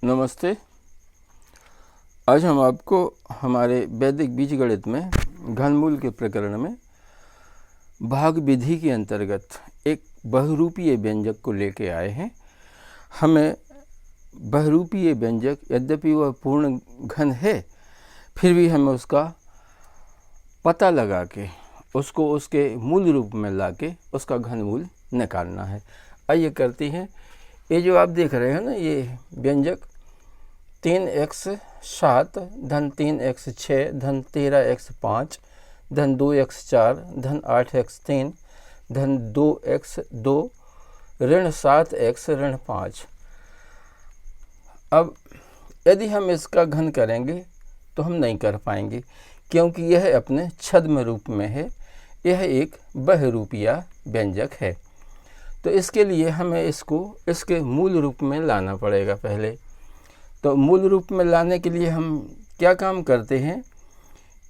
नमस्ते। आज हम आपको हमारे वैदिक बीजगणित में घनमूल के प्रकरण में भाग विधि के अंतर्गत एक बहुरूपीय व्यंजक को लेके आए हैं। हमें बहुरूपीय व्यंजक यद्यपि वह पूर्ण घन है, फिर भी हमें उसका पता लगा के उसको उसके मूल रूप में लाके उसका घनमूल निकालना है। आइए करते हैं। ये जो आप देख रहे हैं ना, ये व्यंजक 3x 7 धन 3x 6 धन 13x 5 धन 2x 4 धन 8x 3 धन 2x 2 ऋण 7x ऋण 5। अब यदि हम इसका घन करेंगे तो हम नहीं कर पाएंगे, क्योंकि यह अपने छद्म रूप में है। यह एक बहुरूपीय व्यंजक है, तो इसके लिए हमें इसको इसके मूल रूप में लाना पड़ेगा पहले। तो मूल रूप में लाने के लिए हम क्या काम करते हैं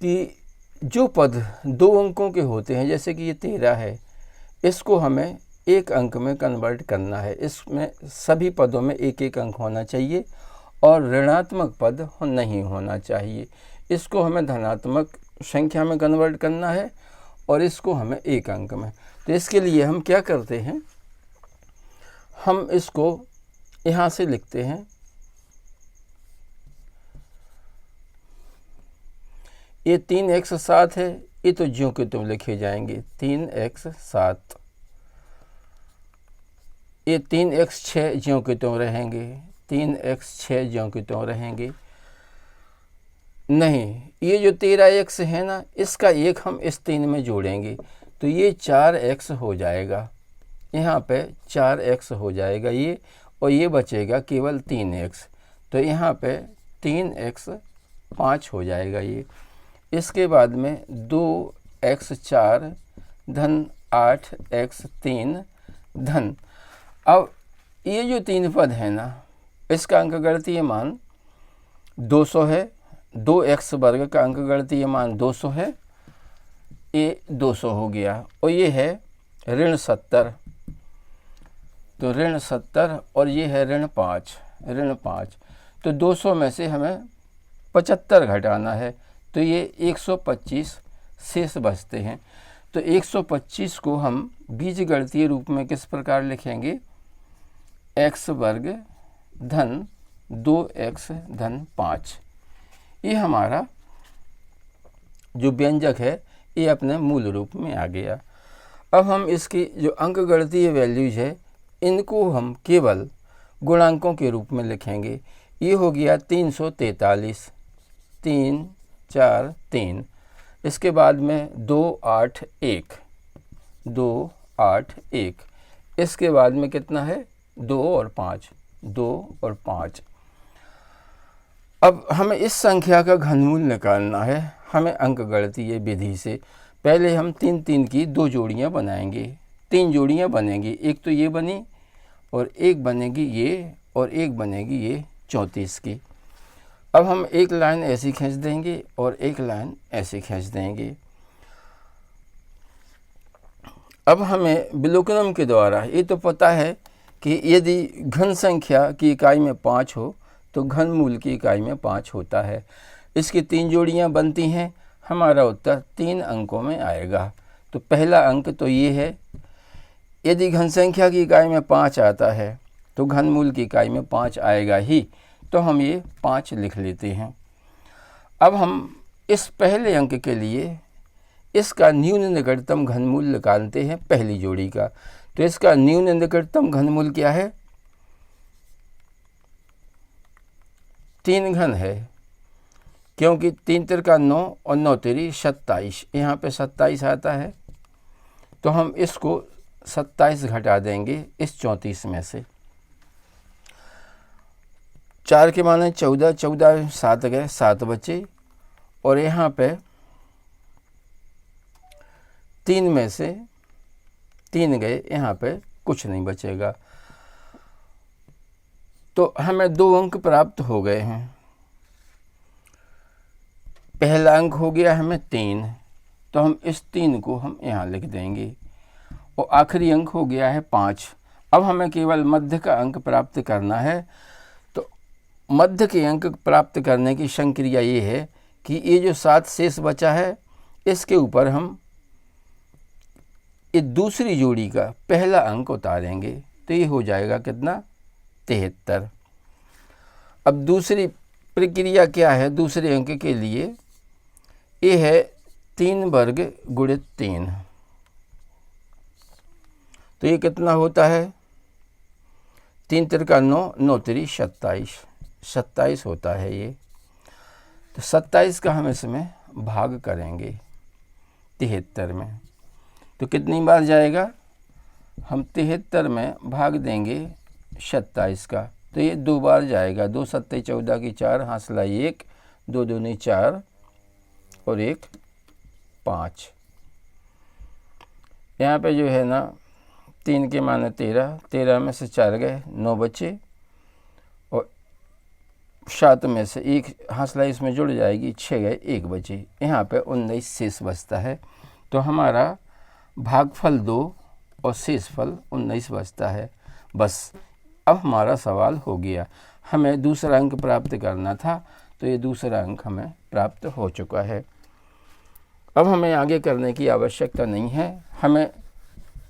कि जो पद 2 अंकों के होते हैं, जैसे कि ये 13 है, इसको हमें 1 अंक में कन्वर्ट करना है। इसमें सभी पदों में 1-1 अंक होना चाहिए और ऋणात्मक पद नहीं होना चाहिए। इसको हमें धनात्मक संख्या में कन्वर्ट करना है और इसको हमें 1 अंक में। तो इसके लिए हम क्या करते हैं, हम इसको यहाँ से लिखते हैं। ये 3x 7 है, ये तो ज्यों के त्यों लिखे जाएंगे 3x 7। ये 3x 6 ज्यों के त्यों रहेंगे, 3x 6 ज्यों के त्यों रहेंगे। नहीं, ये जो 13x है ना, इसका 1 हम इस 3 में जोड़ेंगे तो ये 4x हो जाएगा। यहाँ पे 4x हो जाएगा ये, और ये बचेगा केवल 3x। तो यहाँ पे 3x 5 हो जाएगा ये। इसके बाद में 2x 4 धन 8x 3 धन। अब ये जो 3 पद है ना, इसका अंकगणितीय मान 200 है। 2x वर्ग का अंकगणितीय मान 200 है, ये 200 हो गया। और ये है ऋण 70, तो ऋण 70, और ये है ऋण 5। तो 200 में से हमें 75 घटाना है, तो ये 125 शेष बचते हैं। तो 125 को हम बीजगणितीय रूप में किस प्रकार लिखेंगे, x वर्ग धन 2x धन 5। ये हमारा जो व्यंजक है ये अपने मूल रूप में आ गया। अब हम इसकी जो अंकगणितीय वैल्यूज है, इनको हम केवल गुणांकों के रूप में लिखेंगे। ये हो गया 343, 3 4 3। इसके बाद में 2 8 1, 2 8 1। इसके बाद में कितना है, 2 और 5, 2 और 5। अब हमें इस संख्या का घनमूल निकालना है। हमें अंकगणितीय विधि से पहले हम 3-3 की 2 जोड़ियां बनाएंगे। 3 जोड़ियां बनेंगी, एक तो ये बनी और एक बनेगी ये और एक बनेगी ये 34 की। अब हम एक लाइन ऐसी खींच देंगे और एक लाइन ऐसी खींच देंगे। अब हमें विलोकनम के द्वारा ये तो पता है कि यदि घन संख्या की इकाई में 5 हो तो घनमूल की इकाई में 5 होता है। इसकी 3 जोड़ियां बनती हैं। हमारा उत्तर 3 अंकों में आएगा। तो पहला अंक तो ये है, यदि घन संख्या की इकाई में 5 आता है तो घनमूल की इकाई में 5 आएगा ही, तो हम ये 5 लिख लेते हैं। अब हम इस पहले अंक के लिए इसका न्यून निकटतम घनमूल निकालते हैं, पहली जोड़ी का। तो इसका न्यून निकटतम घनमूल क्या है, 3 घन है, क्योंकि 3 तिरका 9 और 9 तिरी 27। यहाँ पे 27 आता है, तो हम इसको 27 घटा देंगे इस 34 में से। 4 के माने 14, 14 7 गए, 7 बचे। और यहाँ पे 3 में से 3 गए, यहाँ पे कुछ नहीं बचेगा। तो हमें 2 अंक प्राप्त हो गए हैं। पहला अंक हो गया हमें 3, तो हम इस 3 को हम यहाँ लिख देंगे। और आखिरी अंक हो गया है 5। अब हमें केवल मध्य का अंक प्राप्त करना है। तो मध्य के अंक प्राप्त करने की संक्रिया ये है कि ये जो 7 शेष बचा है इसके ऊपर हम ये दूसरी जोड़ी का पहला अंक उतारेंगे, तो ये हो जाएगा कितना, 73। अब दूसरी प्रक्रिया क्या है दूसरे अंक के लिए, ये है 3 वर्ग गुणित 3, तो ये कितना होता है, 3 त्रिका 9, 9 त्रि 27, 27 होता है ये। तो 27 का हम इसमें भाग करेंगे 73 में, तो कितनी बार जाएगा, हम 73 में भाग देंगे 27 का, तो ये 2 बार जाएगा, 2 सत्ते 14 की 4, हासिल 1, 2 दूनी 4 और 1 5। यहाँ पे जो है ना 3 के माने 13, 13 में से 4 गए, 9 बचे और 7 में से 1 हासिल इसमें जुड़ जाएगी, 6 गए, 1 बचे, यहाँ पे 19 शेष बचता है। तो हमारा भागफल 2 और शेषफल 19 बचता है। बस अब हमारा सवाल हो गया, हमें दूसरा अंक प्राप्त करना था, तो ये दूसरा अंक हमें प्राप्त हो चुका है। अब हमें आगे करने की आवश्यकता नहीं है, हमें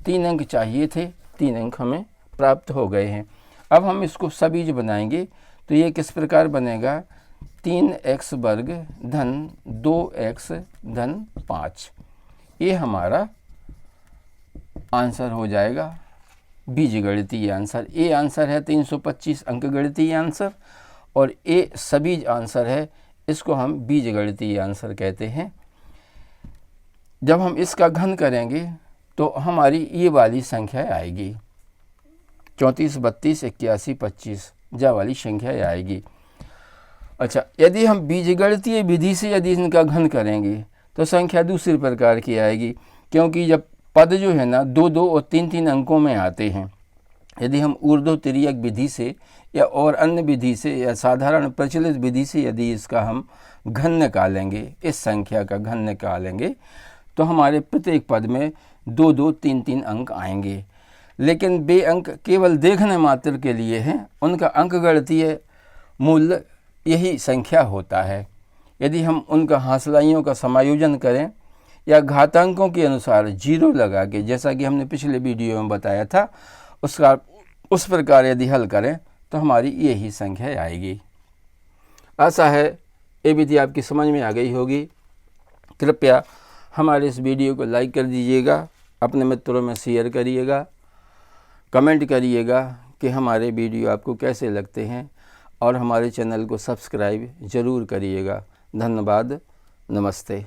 3 अंक चाहिए थे, 3 अंक हमें प्राप्त हो गए हैं। अब हम इसको सबीज बनाएंगे, तो ये किस प्रकार बनेगा, 3x वर्ग धन 2x धन 5, ये हमारा आंसर हो जाएगा, बीजगणितीय आंसर। ए आंसर है 325 अंकगणितीय आंसर और ए सबीज आंसर है, इसको हम बीजगणितीय आंसर कहते हैं। जब हम इसका घन करेंगे तो हमारी ये वाली संख्या आएगी, 34 32 81 25 जा वाली संख्या आएगी। अच्छा, यदि हम बीजगणितीय विधि से यदि इनका घन करेंगे तो संख्या दूसरी प्रकार की आएगी, क्योंकि जब पद जो है ना 2 2 और 3 3 अंकों में आते हैं, यदि हम ऊर्ध्व तिर्यक विधि से या और अन्य विधि से या साधारण प्रचलित विधि से यदि इसका हम घन निकालेंगे, इस संख्या का घन निकालेंगे, तो हमारे प्रत्येक पद में 2 2 3 3 अंक आएंगे। लेकिन वे अंक केवल देखने मात्र के लिए हैं, उनका अंकगणितीय मूल्य यही संख्या होता है। यदि हम उनका हासिलाइयों का समायोजन करें या घातांकों के अनुसार 0 लगा के, जैसा कि हमने पिछले वीडियो में बताया था, उस प्रकार यदि हल करें तो हमारी यही संख्या आएगी। आशा है ये विधि आपकी समझ में आ गई होगी। कृपया हमारे इस वीडियो को लाइक कर दीजिएगा, अपने मित्रों में शेयर करिएगा, कमेंट करिएगा कि हमारे वीडियो आपको कैसे लगते हैं और हमारे चैनल को सब्सक्राइब ज़रूर करिएगा। धन्यवाद, नमस्ते।